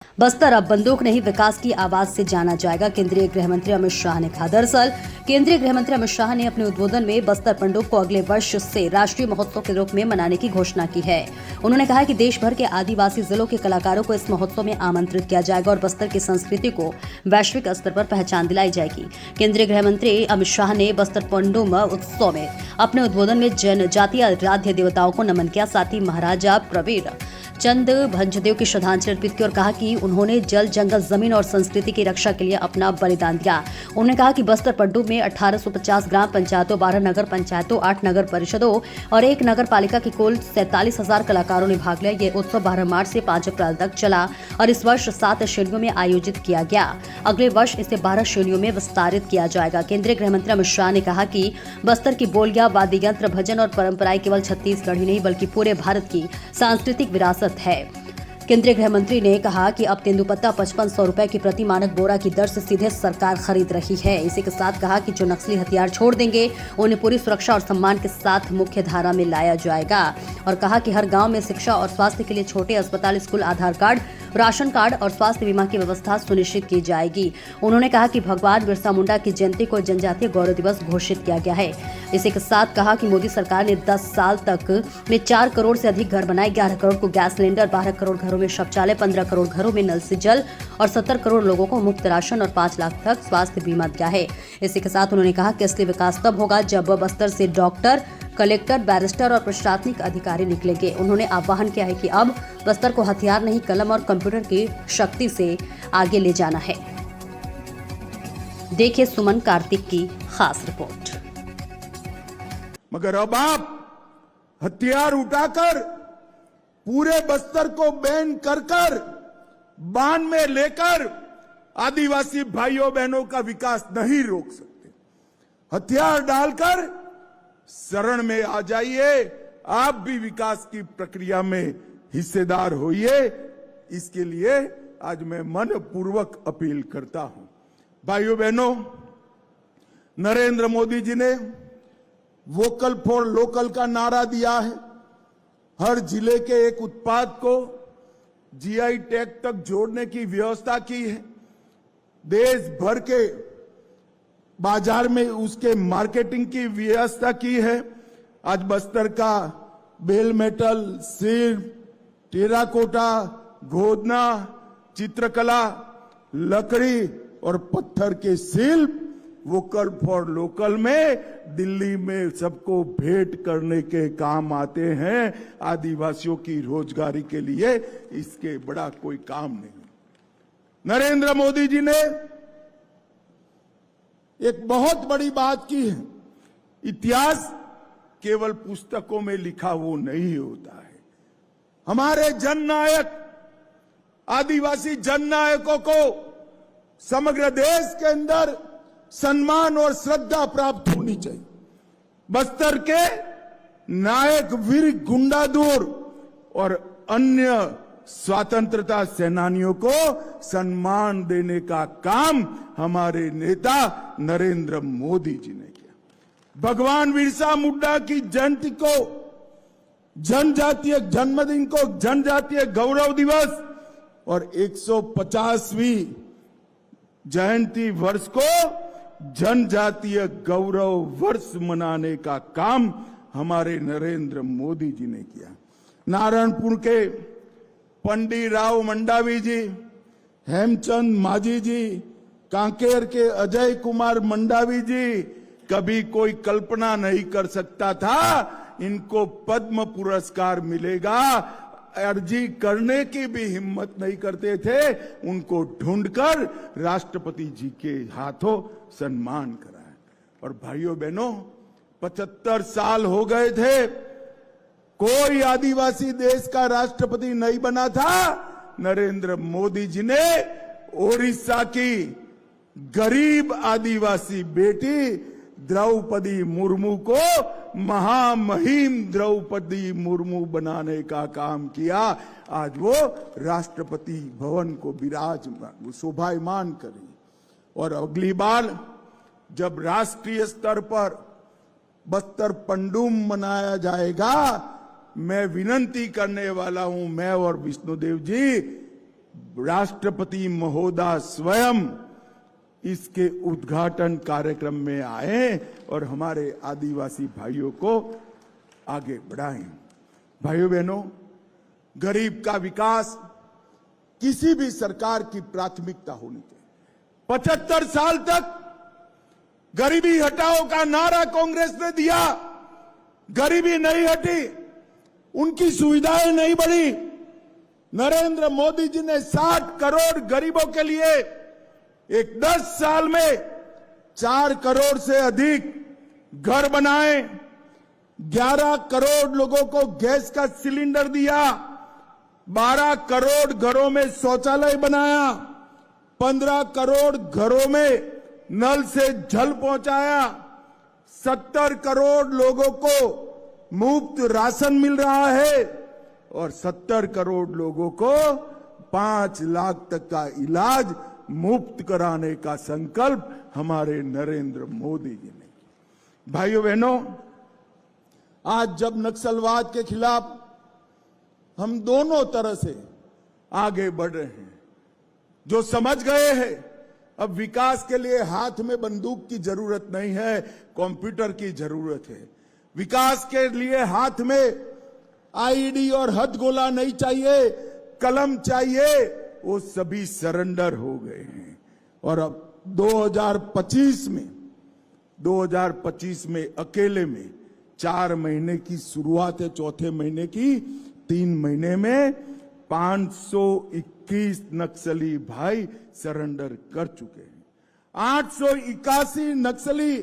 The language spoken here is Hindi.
बस्तर अब बंदूक नहीं विकास की आवाज से जाना जाएगा, केंद्रीय गृह मंत्री अमित शाह ने कहा। दरअसल केंद्रीय गृह मंत्री अमित शाह ने अपने उद्बोधन में बस्तर पंडुप को अगले वर्ष से राष्ट्रीय महोत्सव के रूप में मनाने की घोषणा की है। उन्होंने कहा कि देश भर के आदिवासी जिलों के कलाकारों को इस महोत्सव में आमंत्रित किया जाएगा और बस्तर की संस्कृति को वैश्विक स्तर पर पहचान दिलाई जाएगी। केंद्रीय गृह मंत्री अमित शाह ने बस्तर पंडुप उत्सव में अपने उद्बोधन में जनजातीय आराध्य देवताओं को नमन किया, साथ ही महाराजा प्रवीर चंद भंजदेव की श्रद्धांजलि अर्पित की और कहा कि उन्होंने जल, जंगल, जमीन और संस्कृति की रक्षा के लिए अपना बलिदान दिया। उन्होंने कहा कि बस्तर पंडुप में 1850 ग्राम पंचायतों, 12 नगर पंचायतों, 8 नगर परिषदों और 1 नगर पालिका के कुल 47,000 कलाकारों ने भाग लिया। ये उत्सव 12 मार्च से 5 अप्रैल तक चला और इस वर्ष 7 श्रेणियों में आयोजित किया गया। अगले वर्ष इसे 12 श्रेणियों में विस्तारित किया जाएगा। केंद्रीय गृह मंत्री अमित शाह ने कहा कि बस्तर की बोलियां, वाद्य यंत्र, भजन और परंपराएं केवल छत्तीसगढ़ ही नहीं बल्कि पूरे भारत की सांस्कृतिक विरासत है। केंद्रीय गृह मंत्री ने कहा कि अब तेंदुपत्ता 5500 रुपए की प्रति मानक बोरा की दर से सीधे सरकार खरीद रही है। इसी के साथ कहा कि जो नक्सली हथियार छोड़ देंगे उन्हें पूरी सुरक्षा और सम्मान के साथ मुख्य धारा में लाया जाएगा और कहा कि हर गांव में शिक्षा और स्वास्थ्य के लिए छोटे अस्पताल, स्कूल, आधार कार्ड, राशन कार्ड और स्वास्थ्य बीमा की व्यवस्था सुनिश्चित की जाएगी। उन्होंने कहा कि भगवान बिरसा मुंडा की जयंती को जनजातीय गौरव दिवस घोषित किया गया है। इसी के साथ कहा कि मोदी सरकार ने 10 साल तक में 4 करोड़ से अधिक घर बनाए, 11 करोड़ को गैस सिलेंडर, 12 करोड़ घरों में शौचालय, 15 करोड़ घरों में नल से जल और 70 करोड़ लोगों को मुफ्त राशन और 5 लाख तक स्वास्थ्य बीमा दिया है। इसी के साथ उन्होंने कहा कि असली विकास तब होगा जब बस्तर से डॉक्टर, कलेक्टर, बैरिस्टर और प्रशासनिक अधिकारी निकलेंगे। उन्होंने आह्वान किया है कि अब बस्तर को हथियार नहीं, कलम और कंप्यूटर की शक्ति से आगे ले जाना है। देखिए सुमन कार्तिक की खास रिपोर्ट। मगर अब आप हथियार उठाकर पूरे बस्तर को बैन कर बांध में लेकर आदिवासी भाइयों बहनों का विकास नहीं रोक सकते। हथियार डालकर शरण में आ जाइए, आप भी विकास की प्रक्रिया में हिस्सेदार होइए। इसके लिए आज मैं मनपूर्वक अपील करता हूं। भाइयों बहनों, नरेंद्र मोदी जी ने वोकल फॉर लोकल का नारा दिया है। हर जिले के एक उत्पाद को जीआई टैग तक जोड़ने की व्यवस्था की है। देश भर के बाजार में उसके मार्केटिंग की व्यवस्था की है। आज बस्तर का बेल मेटल, सिर, टेराकोटा, गोदना, चित्रकला, लकड़ी और पत्थर के शिल्प वोकल फॉर लोकल में दिल्ली में सबको भेंट करने के काम आते हैं। आदिवासियों की रोजगारी के लिए इसके बड़ा कोई काम नहीं। नरेंद्र मोदी जी ने एक बहुत बड़ी बात की है। इतिहास केवल पुस्तकों में लिखा वो नहीं होता है। हमारे जननायक, आदिवासी जननायकों को समग्र देश के अंदर सम्मान और श्रद्धा प्राप्त होनी चाहिए। बस्तर के नायक वीर गुंडाधुर और अन्य स्वतंत्रता सेनानियों को सम्मान देने का काम हमारे नेता नरेंद्र मोदी जी ने किया। भगवान बिरसा मुंडा की जयंती को, जनजातीय जन्मदिन को जनजातीय गौरव दिवस और 150वीं जयंती वर्ष को जनजातीय गौरव वर्ष मनाने का काम हमारे नरेंद्र मोदी जी ने किया। नारायणपुर के पंडित राव मंडावी जी, हेमचंद माझी जी, कांकेर के अजय कुमार मंडावी जी, कभी कोई कल्पना नहीं कर सकता था इनको पद्म पुरस्कार मिलेगा। अर्जी करने की भी हिम्मत नहीं करते थे। उनको ढूंढकर राष्ट्रपति जी के हाथों सम्मान कराया। और भाइयों बहनों, 75 साल हो गए थे, कोई आदिवासी देश का राष्ट्रपति नहीं बना था। नरेंद्र मोदी जी ने ओडिशा की गरीब आदिवासी बेटी द्रौपदी मुर्मू को महामहिम द्रौपदी मुर्मू बनाने का काम किया। आज वो राष्ट्रपति भवन को विराजमान, शोभायमान करी। और अगली बार जब राष्ट्रीय स्तर पर बस्तर पंडुप मनाया जाएगा, मैं विनती करने वाला हूं, मैं और विष्णुदेव जी, राष्ट्रपति महोदय स्वयं इसके उद्घाटन कार्यक्रम में आए और हमारे आदिवासी भाइयों को आगे बढ़ाएं। भाइयों बहनों, गरीब का विकास किसी भी सरकार की प्राथमिकता होनी चाहिए। 75 साल तक गरीबी हटाओ का नारा कांग्रेस ने दिया, गरीबी नहीं हटी, उनकी सुविधाएं नहीं बढ़ी। नरेंद्र मोदी जी ने 60 करोड़ गरीबों के लिए एक 10 साल में 4 करोड़ से अधिक घर बनाए, 11 करोड़ लोगों को गैस का सिलेंडर दिया, 12 करोड़ घरों में शौचालय बनाया, 15 करोड़ घरों में नल से जल पहुंचाया, 70 करोड़ लोगों को मुफ्त राशन मिल रहा है और 70 करोड़ लोगों को 5 लाख तक का इलाज मुफ्त कराने का संकल्प हमारे नरेंद्र मोदी जी ने। भाइयों बहनों, आज जब नक्सलवाद के खिलाफ हम दोनों तरह से आगे बढ़ रहे हैं, जो समझ गए हैं अब विकास के लिए हाथ में बंदूक की जरूरत नहीं है, कंप्यूटर की जरूरत है। विकास के लिए हाथ में आईडी और हथगोला नहीं चाहिए, कलम चाहिए, वो सभी सरेंडर हो गए हैं। और अब 2025 में अकेले में 4 महीने की शुरुआत है, चौथे महीने की 3 महीने में 521 नक्सली भाई सरेंडर कर चुके हैं। 881 नक्सली